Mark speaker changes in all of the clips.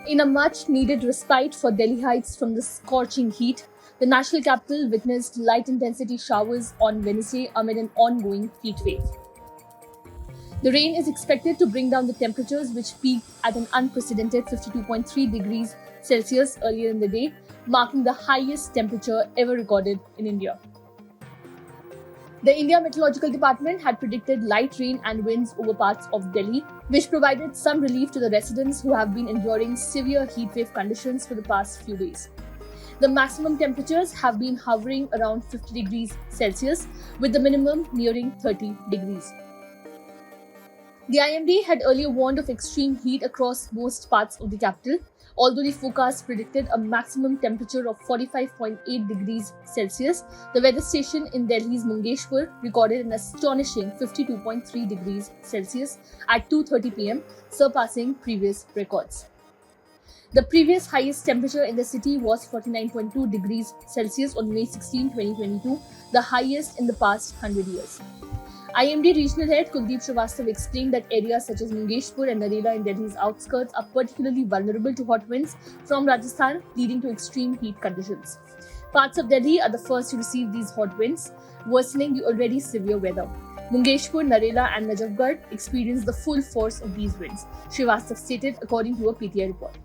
Speaker 1: In a much-needed respite for Delhi Heights from the scorching heat, the national capital witnessed light-intensity showers on Wednesday amid an ongoing heat wave. The rain is expected to bring down the temperatures, which peaked at an unprecedented 52.3 degrees Celsius earlier in the day, marking the highest temperature ever recorded in India. The India Meteorological Department had predicted light rain and winds over parts of Delhi, which provided some relief to the residents who have been enduring severe heatwave conditions for the past few days. The maximum temperatures have been hovering around 50 degrees Celsius, with the minimum nearing 30 degrees. The IMD had earlier warned of extreme heat across most parts of the capital, although the forecast predicted a maximum temperature of 45.8 degrees Celsius. The weather station in Delhi's Mungeshpur recorded an astonishing 52.3 degrees Celsius at 2:30 p.m., surpassing previous records. The previous highest temperature in the city was 49.2 degrees Celsius on May 16, 2022, the highest in the past 100 years. IMD regional head Kuldeep Srivastava explained that areas such as Mungeshpur and Narela in Delhi's outskirts are particularly vulnerable to hot winds from Rajasthan, leading to extreme heat conditions. Parts of Delhi are the first to receive these hot winds, worsening the already severe weather. Mungeshpur, Narela and Najafgarh experienced the full force of these winds, Srivastava stated according to a PTI report.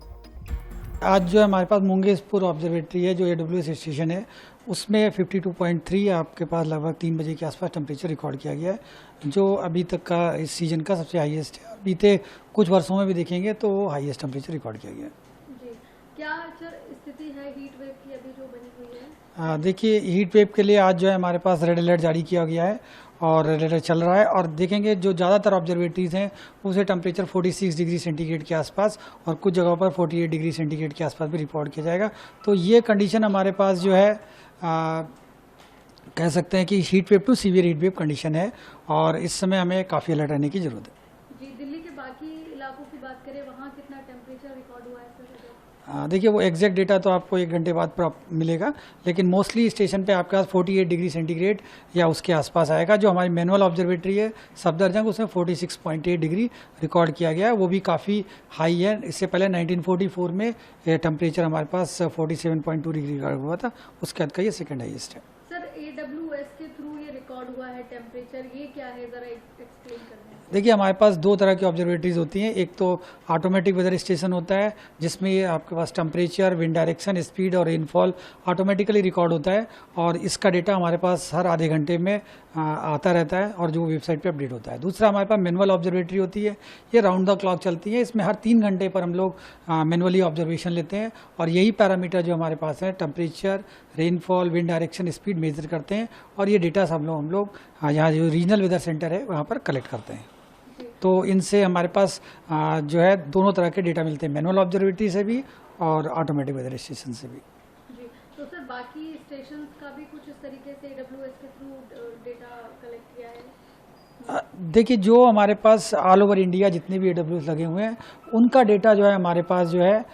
Speaker 2: आज जो हमारे पास Mungeshpur observatory है जो AWS station है उसमें 52.3 आपके पास लगभग 3 बजे के आसपास टेम्परेचर रिकॉर्ड किया गया है जो अभी तक का इस सीजन का सबसे हाईएस्ट है। बीते कुछ वर्षों में भी देखेंगे तो हाईएस्ट टेम्परेचर रिकॉर्ड किया गया है।
Speaker 3: जी, क्या सर स्थिति है हीट वेव की अभी जो बनी हुई है?
Speaker 2: देखिए हीट वेव के लिए आज जो है हमारे पास रेड अलर्ट जारी किया गया है और रेड अलर्ट चल रहा है और देखेंगे जो ज़्यादातर ऑब्जर्वेटरीज हैं उसे टेम्परेचर 46 डिग्री सेंटीग्रेड के आसपास और कुछ जगहों पर 48 डिग्री सेंटीग्रेड के आसपास भी रिकॉर्ड किया जाएगा। तो ये कंडीशन हमारे पास जो है कह सकते हैं कि heat wave to severe heat wave condition है और इस समय हमें काफ़ी अलर्ट रहने की ज़रूरत है।
Speaker 3: जी, दिल्ली के बाकी इलाकों की बात करें वहाँ कितना टेम्परेचर रिकॉर्ड हुआ है सर?
Speaker 2: देखिए वो एग्जैक्ट डेटा तो आपको 1 घंटे बाद मिलेगा लेकिन मोस्टली स्टेशन पे आपके पास 48 डिग्री सेंटीग्रेड या उसके आसपास आएगा। जो हमारी मैनुअल ऑब्जर्वेटरी है सफदरजंग उसमें 46.8 डिग्री रिकॉर्ड किया गया है, वो भी काफ़ी हाई है। इससे पहले 1944 में टेम्परेचर हमारे पास 47.2 डिग्री रिकॉर्ड हुआ था, उसके बाद का ये सेकेंड हाईएस्ट है।
Speaker 3: सर AWS के थ्रू ये रिकॉर्ड हुआ है टेम्परेचर, ये क्या है ज़रा एक्सप्लेन कर दें।
Speaker 2: देखिए हमारे पास 2 तरह की ऑब्जर्वेटरीज होती हैं, एक तो ऑटोमेटिक वेदर स्टेशन होता है जिसमें ये आपके पास टेम्परेचर, विंड डायरेक्शन, स्पीड और रेनफॉल ऑटोमेटिकली रिकॉर्ड होता है और इसका डेटा हमारे पास हर आधे घंटे में आता रहता है और जो वेबसाइट पे अपडेट होता है। दूसरा हमारे पास मैनुअल ऑब्जर्वेटरी होती है, ये राउंड द क्लॉक चलती है, इसमें हर 3 घंटे पर हम लोग मैनुअली ऑब्जर्वेशन लेते हैं और यही पैरामीटर जो हमारे पास है temperature, rainfall, wind direction, speed measure करते हैं और ये डेटा हम लोग यहाँ जो रीजनल वेदर सेंटर है वहाँ पर कलेक्ट करते हैं। तो इनसे हमारे पास जो है दोनों तरह के डेटा मिलते हैं, मैनुअल ऑब्जर्वेटरी से भी और ऑटोमेटिक वेदर स्टेशन से भी।
Speaker 3: जी, तो सर बाकी स्टेशन का भी कुछ इस तरीके से AWS के थ्रू डेटा कलेक्ट किया है?
Speaker 2: देखिए जो हमारे पास ऑल ओवर इंडिया जितने भी AWS लगे हुए हैं उनका डेटा जो है हमारे पास जो है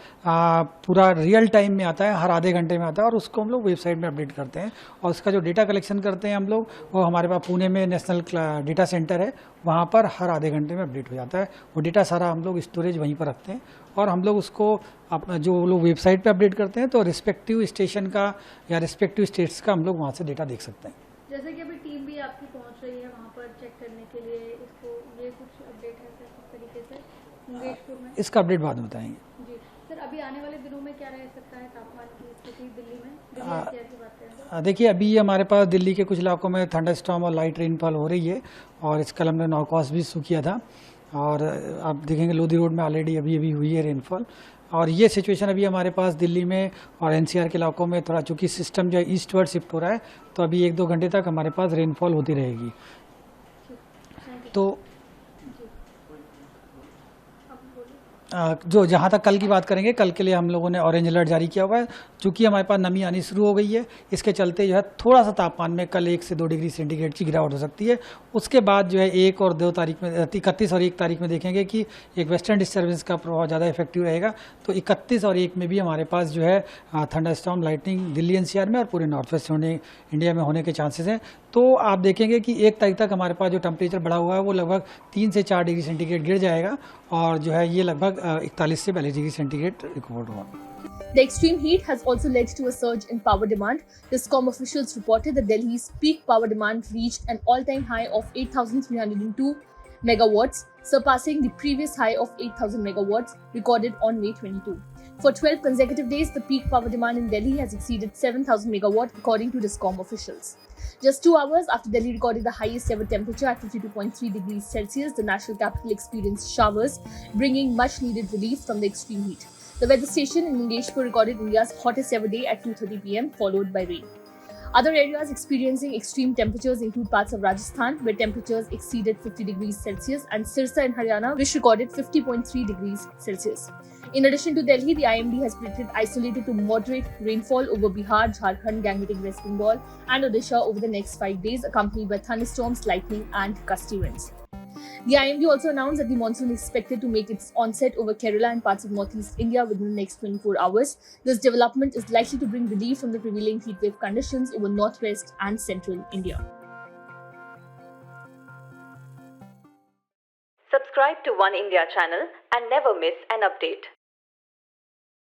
Speaker 2: पूरा रियल टाइम में आता है, हर आधे घंटे में आता है और उसको हम लोग वेबसाइट में अपडेट करते हैं और उसका जो डेटा कलेक्शन करते हैं हम लोग वो हमारे पास पुणे में नेशनल डेटा सेंटर है, वहाँ पर हर आधे घंटे में अपडेट हो जाता है। वो डेटा सारा हम लोग स्टोरेज वहीं पर रखते हैं और हम लोग उसको अपना जो लोग वेबसाइट पर अपडेट करते हैं तो रिस्पेक्टिव स्टेशन का या रिस्पेक्टिव स्टेट्स का हम लोग वहाँ से डेटा देख सकते हैं।
Speaker 3: जैसे कि अभी टीम भी आपकी पहुंच रही है वहाँ पर चेक करने के लिए, इसको ये कुछ अपडेट है सर किस तरीके से मुंगेशपुर में?
Speaker 2: इसका अपडेट बाद में बताएंगे।
Speaker 3: जी सर, अभी आने वाले दिनों में क्या रह सकता है तापमान की स्थिति दिल्ली में? दिल्ली NCR की बात करें।
Speaker 2: देखिए अभी हमारे पास दिल्ली के कुछ इलाकों में थंडरस्टॉर्म और लाइट रेनफॉल हो रही है और इसका हमने नॉर्कॉस भी इशू किया था और आप देखेंगे लोधी रोड में ऑलरेडी अभी हुई है रेनफॉल और ये सिचुएशन अभी हमारे पास दिल्ली में और NCR के इलाकों में थोड़ा चूँकि सिस्टम जो है ईस्टवर्ड शिफ्ट हो रहा है तो अभी 1-2 घंटे तक हमारे पास रेनफॉल होती रहेगी। तो जो जहाँ तक कल की बात करेंगे, कल के लिए हम लोगों ने ऑरेंज अलर्ट जारी किया हुआ है चूँकि हमारे पास नमी आनी शुरू हो गई है, इसके चलते जो है थोड़ा सा तापमान में कल 1 से 2 डिग्री सेंटीग्रेड की गिरावट हो सकती है। उसके बाद जो है 1 और 2 तारीख में 31 और 1 तारीख में देखेंगे कि एक वेस्टर्न डिस्टर्बेंस का प्रभाव ज़्यादा इफेक्टिव रहेगा तो 31 और 1 में भी हमारे पास जो है थंडरस्टॉर्म लाइटनिंग दिल्ली NCR में और पूरे नॉर्थ वेस्ट इंडिया में होने के चांसेस हैं। तो आप देखेंगे कि 1 तारीख तक हमारे पास जो टेम्परेचर बढ़ा हुआ है वो लगभग 3 से 4 डिग्री सेंटीग्रेड गिर जाएगा और जो है ये लगभग 41 से 42 डिग्री सेंटीग्रेड रिकॉर्ड हुआ।
Speaker 1: The extreme heat has also led to a surge in power demand. Discom officials reported that Delhi's peak power demand reached an all-time high of 8,302 megawatts, surpassing the previous high of 8,000 megawatts recorded on May 22. For 12 consecutive days, the peak power demand in Delhi has exceeded 7,000 megawatts, according to Discom officials. Just 2 hours after Delhi recorded the highest ever temperature at 52.3 degrees Celsius, the national capital experienced showers, bringing much needed relief from the extreme heat. The weather station in Mangeshpur recorded India's hottest ever day at 2:30 p.m., followed by rain. Other areas experiencing extreme temperatures include parts of Rajasthan, where temperatures exceeded 50 degrees Celsius, and Sirsa in Haryana, which recorded 50.3 degrees Celsius. In addition to Delhi, the IMD has predicted isolated to moderate rainfall over Bihar, Jharkhand, Gangetic West Bengal, and Odisha over the next 5 days, accompanied by thunderstorms, lightning, and gusty winds. The IMD also announced that the monsoon is expected to make its onset over Kerala and parts of northeast India within the next 24 hours. This development is likely to bring relief from the prevailing heatwave conditions over northwest and central India.
Speaker 4: Subscribe to One India channel and never miss an update.